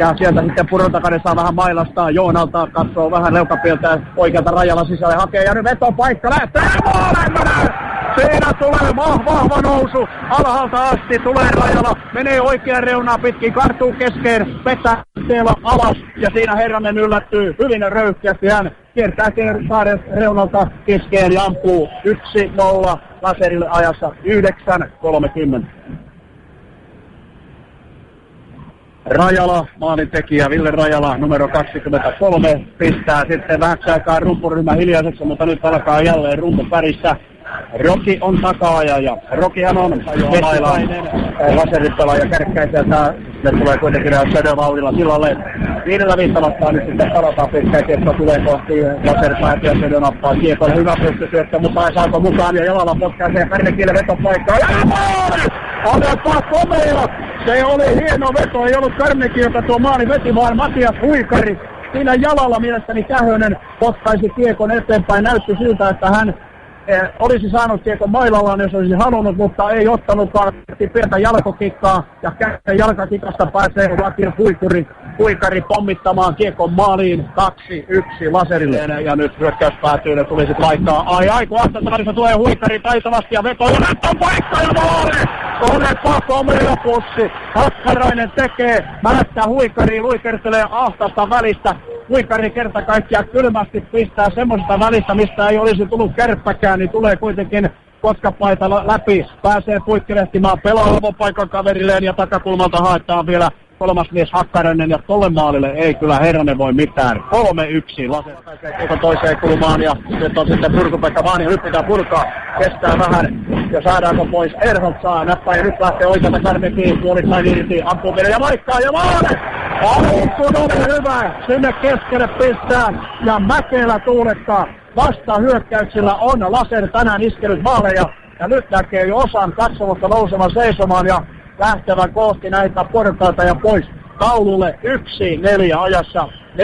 mikä sieltä sitten puron takana saa vähän mailastaa Joonalta, katsoo vähän leukapieltä oikealta rajalla sisälle, hakee ja nyt vetopaikka lähtee siinä tulee vahva nousu, alhaalta asti tulee rajalla, menee oikean reunaan pitkin, kartuu keskeen, pettää siellä alas ja siinä Herranen yllättyy hyvin röyhkeästi, hän kiertää saaren reunalta keskeen ja ampuu 1-0 laserille ajassa 9.30. Rajala, maalintekijä Ville Rajala, numero 23, pistää sitten vähäksi aikaa rumpuryhmä hiljaiseksi, mutta nyt alkaa jälleen rumpu pärissä. Roki on takaaja ja Rokihan on keskikainen laseripelaaja kärkkäiseltä. Ne tulee kuitenkin Södövauhdilla tilalle. 5-5 vastaan nyt sitten palataan pitkään kiekko tulee kohti laseripäätä ja Södö nappaa kiekolle. Hyvä pystysyöttö, mutta ei saako mukaan ja jalalla potkaisee Kärnekille vetopaikkaa. Ja maali! Otetaan komea! Se oli hieno veto, ei ollut Kärnekki, joka tuo maali veti, vaan Matias Huikari. Siinä jalalla mielestäni Kähönen potkaisi kiekon eteenpäin. Näytti siltä, että hän olisi saanut kiekon mailallaan, jos olisi halunnut, mutta ei ottanutkaan pientä jalkokikkaa ja jalkakikasta pääsee Vakir Huikari pommittamaan kiekon maaliin 2-1 laserille. Ja nyt hyökkäys päätyy, ne tulisi laittaa. Ai kun Astantavarissa tulee Huikari taitavasti ja veto ja paikka ja maali! Olepa komea pussi. Hakkarainen tekee, märättää Huikari, luikertelee ahtasta välistä. Huikari kerta kaikkiaan kylmästi pistää semmoisesta välistä, mistä ei olisi tullut kärppäkään, niin tulee kuitenkin kotkapaita läpi, pääsee puikkelehtimaan pelaavan kaverilleen ja takakulmalta haetaan vielä kolmas mies Hakkarainen ja tolle maalille ei kyllä Herranen voi mitään. 3-1 Laser pääsee toiseen kulmaan ja nyt on sitten Purkupekka Vaani, nyt pitää purkaa, kestää vähän ja saadaanko pois. Erholt saa näppää ja nyt lähtee oikealta Kärmekiin, puolittain irti, ampuu vielä ja maikkaa ja maali! Alukun oli hyvä, sinne keskelle pistää ja Mäkelä tuulettaa. Vasta hyökkäyksillä on Laser tänään iskenyt maaleja ja nyt näkee jo osan katsomosta nousevan seisomaan ja lähtevän kohti näitä portaita ja pois taululle 1-4 ajassa 44-40.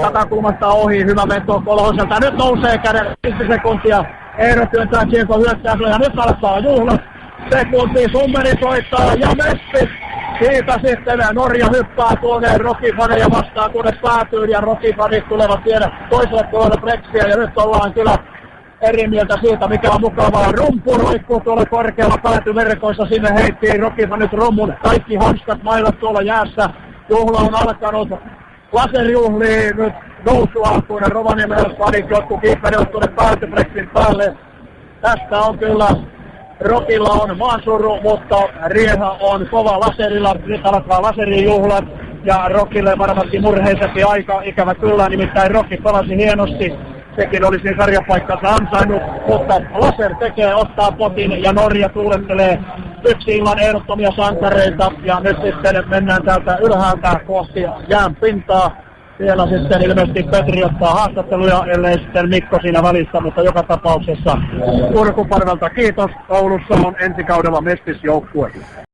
Takakulmasta ohi, hyvä veto Kolhoselta, nyt nousee kädellä 5 sekuntia, Eero työntää kiekon hyökkäyksellä ja nyt alkaa juhlat. Sekunti Summeri soittaa ja Messi. Siitä sitten Norja hyppää tuonne Rokifaneja vastaan tuonne päätyyn ja Rokifanit tulevat vielä toiselle puolelle Brexiä ja nyt ollaan kyllä eri mieltä siitä, mikä on mukavaa. Rumpu roikkuu tuolla korkealla päätyverkoissa, sinne heittiin Rokifanit rummun. Kaikki hanskat mailat tuolla jäässä. Juhla on alkanut. Laser juhlii nyt nousua tuonne Rovaniemelle fanit, jotkut kiippeilevät tuonne päätybreksin päälle. Tästä on kyllä Rokilla on maansuru, mutta rieha on kova Laserilla. Nyt alkaa Laserin juhlat ja Rokille varmasti murheisesti aika. Ikävä kyllä, nimittäin Rokki pelasi hienosti. Sekin olisi sarjapaikkansa ansainnut, mutta Laser ottaa potin ja Norja tuulettelee yksi illan ehdottomia sankareita. Ja nyt sitten mennään täältä ylhäältä kohti jään pintaa. Siellä sitten ilmeisesti Petri ottaa haastatteluja, ellei sitten Mikko siinä välissä, mutta joka tapauksessa Kurkuparvelta kiitos. Oulussa on ensi kaudella mestisjoukkue.